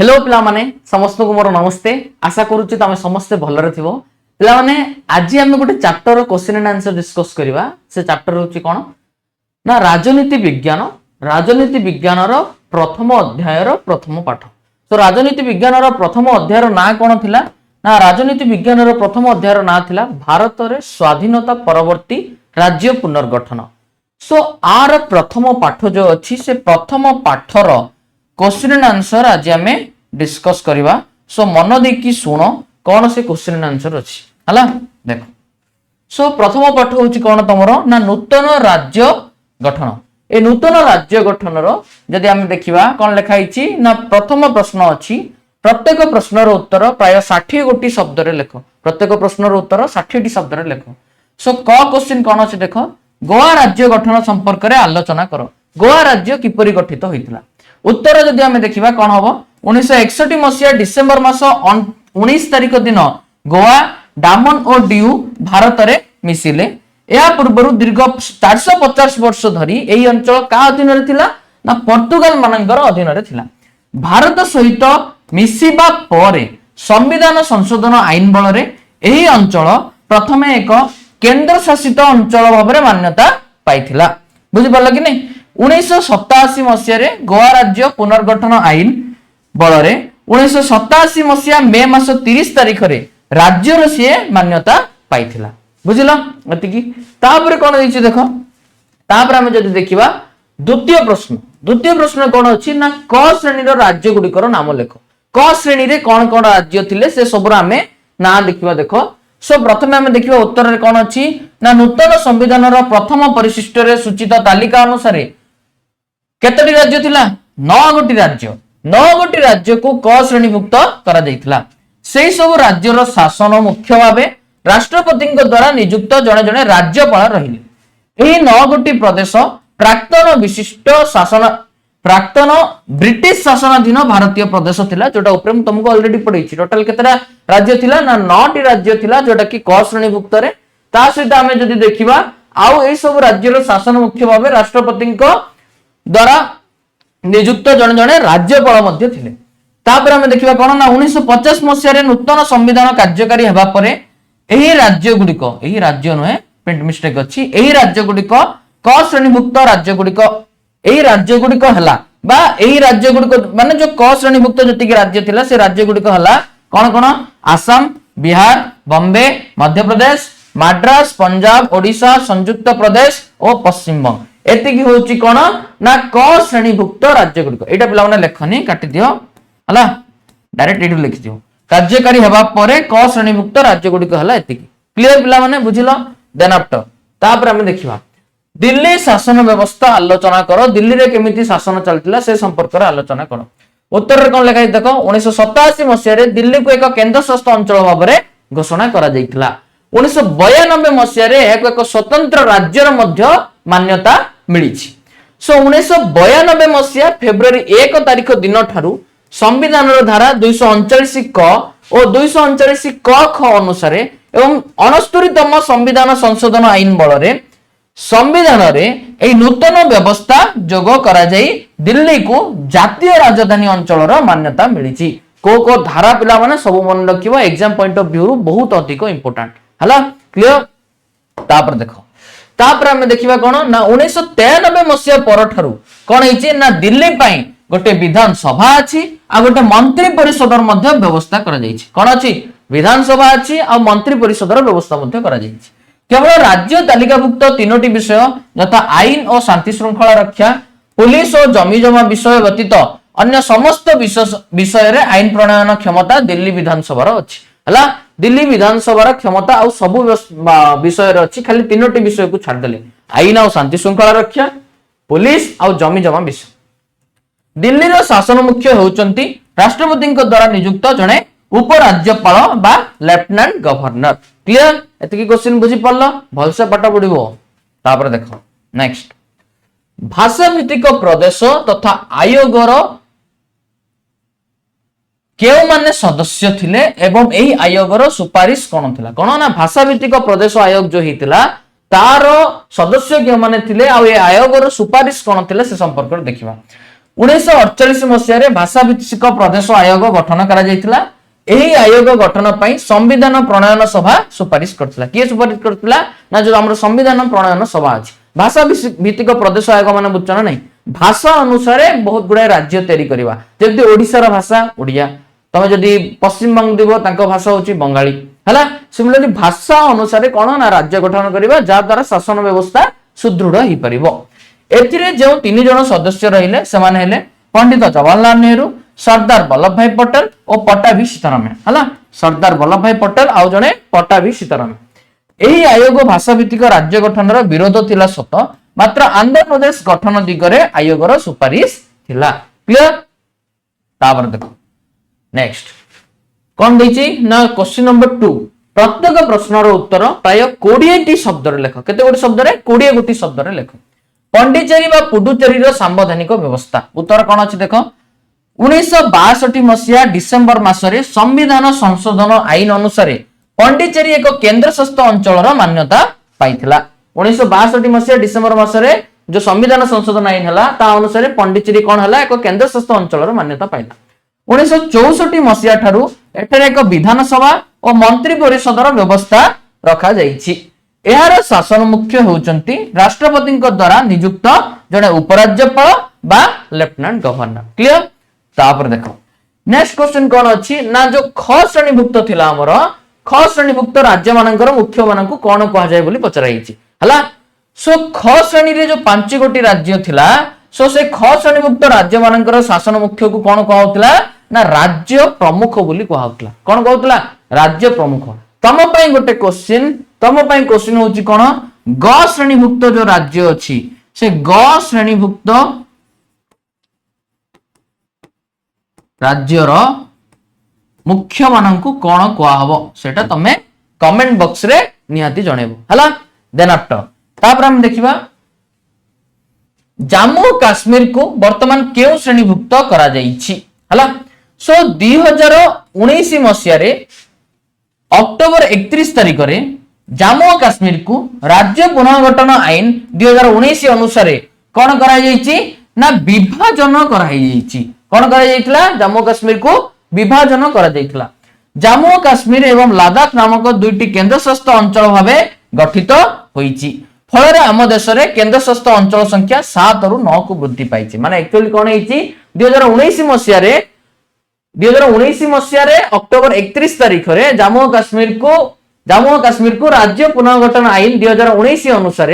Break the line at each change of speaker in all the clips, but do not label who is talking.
Hello पिला माने समस्त को मोर नमस्ते। आशा करूची तमे समस्त भलरे थिबो। पिला माने आज हम गोटे chapter question and answer discuss करबा। से चैप्टर होची कोन ना राजनीति विज्ञान। राजनीति विज्ञान रो प्रथम अध्याय रो प्रथम पाठ। तो राजनीति विज्ञान रो प्रथम अध्याय रो ना कोन थिला ना राजनीति विज्ञान रो प्रथम अध्याय रो ना थिला भारत रे स्वाधीनता परवर्ती राज्य पुनर्गठन। सो आर प्रथम पाठ जो अछि से प्रथम पाठर क्वेश्चन एंड आंसर आज आमे डिस्कस करबा। सो मन देखि सुनो कोन से क्वेश्चन एंड आंसर अछि हला देखो। सो प्रथम पाठ होछि कोन तमरो ना नूतन राज्य गठन। ए नूतन राज्य गठन रो जदि आमे देखिबा कोन लिखा हिछि ना प्रथम प्रश्न अछि। प्रत्येक प्रश्नर उत्तर प्राय 60 गोटी शब्द रे लेखो। प्रत्येक प्रश्नर उत्तर 60 टी शब्द रे लेखो। सो क क्वेश्चन कोन अछि देखो गोवा राज्य गठन संपर्क रे आलोचना करो। गोवा राज्य किपरि गठित होइतिला। उत्तर जदि आमे देखिबा कोन हबो 1961 मसिया डिसेंबर मास 19 तारिख दिन गोवा डामन और डिउ भारत रे मिसिले। या पूर्वरु दीर्घ 450 वर्ष धरी एही अंचल का अधीन रे थिला ना पोर्तुगाल मानकर अधीन रे थिला। भारत सहित मिसिबा परे संविधान संशोधन आईन बल रे एही अंचल प्रथमे एक केंद्र शासित अंचल भाबरे मान्यता पाइथिला। बुझि परल कि नै 1987 मसिया रे गोवा राज्य पुनर्गठन आईन बल रे 1987 मसिया मे मास 30 तारिख रे राज्य रो से मान्यता पाइथिला। बुझिलो अतिकी तापर कोन दैछि देखो। तापर हम जदि देखिबा द्वितीय प्रश्न कोन अछि ना क श्रेणी रो राज्य गुडी नाम लेखो। क श्रेणी रे कोन कोन राज्य थिले से सब हमें ना देखिबा देखो। सो प्रथमे हम देखिबा उत्तर रे कोन अछि ना नूतन संविधान रो प्रथम परिशिष्ट रे सूचित तालिका अनुसार केतटी राज्य थिला 9 गोटी राज्य। 9 गोटी राज्य को क श्रेणीभुक्त करा जायतिला। सेही सब राज्य रो शासन मुख्य भाबे राष्ट्रपति द्वारा नियुक्त जणे जणे राज्यपाल रहिले। एही 9 गोटी प्रदेश प्राक्तन ब्रिटिश शासनाधीन भारतीय प्रदेश थिला जोटा ऊपर हम तुमको ऑलरेडी पढैछि। टोटल केतरा राज्य थिला ना 9 टी राज्य थिला जोटा कि क श्रेणीभुक्त रे। ता सहित हमें जदि देखिबा आउ एही सब राज्य रो शासन मुख्य भाबे राष्ट्रपति द्वारा नियुक्त जणे जणे राज्यपाल मध्ये थिले। तापर हमें देखिबा कोन ना 1950 मसिया रे नूतन संविधान कार्यकारी हेबा परे एही राज्य नुहे प्रिंट मिस्टेक अछि। एही राज्य गुडिक क श्रेणीभुक्त राज्य गुडिक एही राज्य गुडिक हला बा एही राज्य गुडिक माने जो क श्रेणीभुक्त जति राज्य थिला से राज्य गुडिक हला कोन कोन आसाम, बिहार, बॉम्बे, मध्य प्रदेश, मद्रास, पंजाब, ओडिशा, संयुक्त प्रदेश और पश्चिम बंग। एतिकी होची कोन ना क श्रेणीभुक्त राज्य गुडिक। एटा पिला माने लेखनी काटि दियो हला डायरेक्ट एटु लिखि दियो। कार्यकारी हेबा परे क श्रेणीभुक्त राज्य गुडिक हला एतिकी। क्लियर पिला माने बुझिलो। देन आफ्टर तापर हम देखिबा दिल्ली शासन व्यवस्था आलोचना करो। दिल्ली रे केमिति शासन चलतिला से संपर्क रे आलोचना करो। उत्तर रे कोन लिखा देखो 1987 मसिया रे दिल्ली को एक केंद्र शासित अंचल भाबरे घोषणा करा जायतिला। 1992 मसिया रे एक स्वतंत्र राज्य रो मध्य मान्यता मिलिछि। सो 1992 मसिया फेब्रुआरी 1 तारिख दिन ठारू संविधान रो धारा 239 क और 239 क ख अनुसार एवं 69तम संविधान संशोधन आईन बल रे संविधान रे ए नूतन व्यवस्था जोग करा जाई दिल्ली को जातीय राजधानी अंचल रो मान्यता मिलिछि। को धारा पिला माने सब मन रखिबो एग्जाम पॉइंट ऑफ व्यू बहुत अधिक इंपोर्टेंट हला। क्लियर। तापर देखो तापर हम देखिबा कोन ना 1993 मसिया पर ठारू कोन हिची ना दिल्ली पई गोटे विधान सभा अछि आ गोटे मंत्री परिषद मध्य व्यवस्था करा जायछि। कोन अछि विधान सभा अछि आ मंत्री परिषद व्यवस्था मध्य करा जायछि। केवल राज्य तालिकाभुक्त तीनोटी विषय यथा आईन और शांति श्रृंखला रक्षा, पुलिस और जमी जमा विषय व्यतीत अन्य समस्त विषय रे आईन प्रणयन क्षमता दिल्ली विधानसभा रो अछि हला। दिल्ली विधानसभा रो क्षमता आ सब विषय रे अछि खाली तीनोटी विषय को छाड़ देले आईन और शांति श्रृंखला रक्षा, पुलिस और जमी जमा विषय। दिल्ली रो शासन मुख्य होउचंती राष्ट्रपति द्वारा नियुक्त जणे उपराज्यपाल बा लेफ्टिनेंट गवर्नर। क्लियर। एतिकी क्वेश्चन बुझी पड़लो भल से पाठ पढिबो। तापर देखो नेक्स्ट भाषा भित्तिक प्रदेश तथा आयोग रो केउ माने सदस्य थिले एवं एही आयोग रो सुपारिश कोन थिला। कोन ना भाषा भित्तिक प्रदेश आयोग जो हितिला तारो सदस्य केउ माने थिले आ ए आयोग रो सुपारिश कोन थिले से संपर्क देखिबा। 1948 ମସିହାରେ ଭାଷା ଭିତ୍ତିକ ପ୍ରଦେଶ ଆୟୋଗ ଗଠନ କରାଯାଇଥିଲା। ଏହି ଆୟୋଗ ଗଠନ ପାଇଁ ସମ୍ବିଧାନ ପ୍ରଣୟନ ସଭା ସୁପାରିଶ କରିଥିଲା। କିଏ ସୁପାରିଶ କରିଥିଲା? ନା ଯୋଉ ଆମର ସମ୍ବିଧାନ ପ୍ରଣୟନ ସଭା ଅଛି। ଭାଷା ଭିତ୍ତିକ ପ୍ରଦେଶ ଆୟୋଗ ମାନେ ବୁଝଛ ନା ନାହିଁ, ଭାଷା ଅନୁସାରେ ବହୁତ ଗୁଡାଏ ରାଜ୍ୟ ତିଆରି କରିବା। ଯେମିତି ଓଡିଶାର ଭାଷା ଓଡିଆ, ତମେ ଯଦି ପଶ୍ଚିମବଙ୍ଗ ଯିବ ତାଙ୍କ ଭାଷା ହଉଛି ବଙ୍ଗାଳୀ ହେଲା। ସିମିଲାରଲି ଭାଷା ଅନୁସାରେ କଣ ନା ରାଜ୍ୟ ଗଠନ କରିବା, ଯାହା ଦ୍ୱାରା ଶାସନ ବ୍ୟବସ୍ଥା ସୁଦୃଢ ହେଇପାରିବ। ଏଥିରେ ଯେଉଁ 3 ଜଣ ସଦସ୍ୟ ରହିଲେ ସେମାନେ ହେଲେ ପଣ୍ଡିତ ଜବାହରଲାଲ ନେହେରୁ, ସର୍ଦ୍ଦାର ବଲ୍ଲଭ ଭାଇ ପଟେଲ ଓ ପଟ୍ଟାଭି ସୀତାରାମಯ್ୟା ହେଲା। ସର୍ଦ୍ଦାର ବଲ୍ଲଭ ଭାଇ ପଟେଲ ଆଉ ଜଣେ ପଟ୍ଟାଭି ସୀତାରାମಯ್ୟା। ଏହି ଆୟୋଗ ଭାଷା ଭିତ୍ତିକ ରାଜ୍ୟ ଗଠନର ବିରୋଧ ଥିଲା ସତ, ମାତ୍ର ଆନ୍ଧ୍ରପ୍ରଦେଶ ଗଠନ ଦିଗରେ ଆୟୋଗର ସୁପାରିଶ ଥିଲା। କ୍ଲିୟର? ତାପରେ ଦେଖ ନେକ୍ସଟ କଣ ଦେଇଛି ନା क्वेश्चन नंबर 2 प्रत्येक प्रश्नर उत्तर प्राय 20टी शब्दरे लेख। केते गोटी शब्दरे? 20 गोटी शब्दरे लेख। पंडिचेरी बा पुडुचेरी सांवधानिक व्यवस्था उत्तर कौन अच्छी देख। 1962 मसीहा डिसेम्बर मासरे संविधान संशोधन आईन अनुसार पंडिचेरी एक केंद्र शासित अंचल मान्यता पाइथिला। 1962 मसीहा डिसेम्बर मासरे जो संविधान संशोधन आईन हला ता अनुसार पंडिचेरी कौन हला एक केंद्र शासित अंचल मान्यता पाइला। 1964 मसीहा ठारू एଠାରେ एक विधानसभा और मंत्री परिषदर व्यवस्था रखा जाइछि। एहार शासन मुख्य होउचंती राष्ट्रपति द्वारा नियुक्त जने उपराज्यपाल बा लेफ्टिनेंट गवर्नर। क्लियर? तापर देखो नेक्स्ट क्वेश्चन कौन अछि ना जो ख श्रेणीभुक्त थिला हमर ख श्रेणीभुक्त राज्य मानकर मुख्य मानकु कोन कहा जाय बोली पचराइछि हला। सो ख श्रेणी रे जो 5 गोटी राज्य थिला, सो से ख श्रेणीभुक्त राज्य मानकर शासन मुख्य को कोन कहउतला ना राज्य प्रमुख बोली कहउतला। कोन कहउतला? राज्य प्रमुख। तम पई गोटे क्वेश्चन होची कोन ग श्रेणीभुक्त जो राज्य अछि से ग श्रेणीभुक्त राज्यर मुख्य मानकु कोन कहबो सेटा तमे कमेंट बॉक्स रे निहाती जणेबो हला। देन आफ्टर तापर हम देखिबा जम्मू काश्मीर को वर्तमान केउ श्रेणीभुक्त करा जाइछि हला। सो 2019 मसीह रे अक्टोबर 31 तारिख रे जम्मू काश्मीर को राज्य पुनर्गठन आईन 2019 अनुसार कोन करा जाइछि ना विभाजन करा जाइछि। कोन करा जाइतला? जम्मू काश्मीर को विभाजन करा जाइतला। जम्मू काश्मीर एवं लद्दाख नामक दुईटी केंद्र शासित अंचल भाबे गठित होईछि। फल आम देश में केंद्र शासित अंचल संख्या 7 रु 9 को वृद्धि पाई। माने एक्चुअली कौन है 2019 मसीह अक्टोबर 31 तारीख रे जम्मू काश्मीर को राज्य पुनर्गठन आईन 2019 अनुसार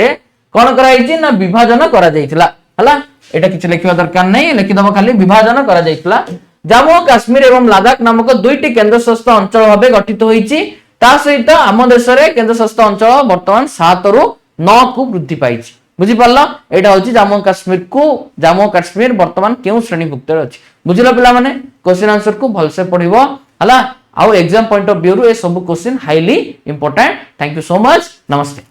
कौन कराई ना विभाजन करा जाइतला हला। एटा किछ लिखिबा दरकार नहीं, लिखिदबो खाली विभाजन करा जाइतला। जम्मू काश्मीर एवं लद्दाख नामक दुईटी केंद्र शासित अंचल भाबे गठित होईछि। ता सहित आम देश में केंद्र शासित अंचल वर्तमान 7 रु 9 को वृद्धि पाई। बुझी पारला? एटा होची जम्मू काश्मीर वर्तमान केउ श्रेणीभुक्त अछि। बुझिला पिला माने? क्वेश्चन आंसर को भल से पढिबो हला। आउ एग्जाम पॉइंट ऑफ व्यू रो ए सब question highly important. Thank you so much. नमस्ते।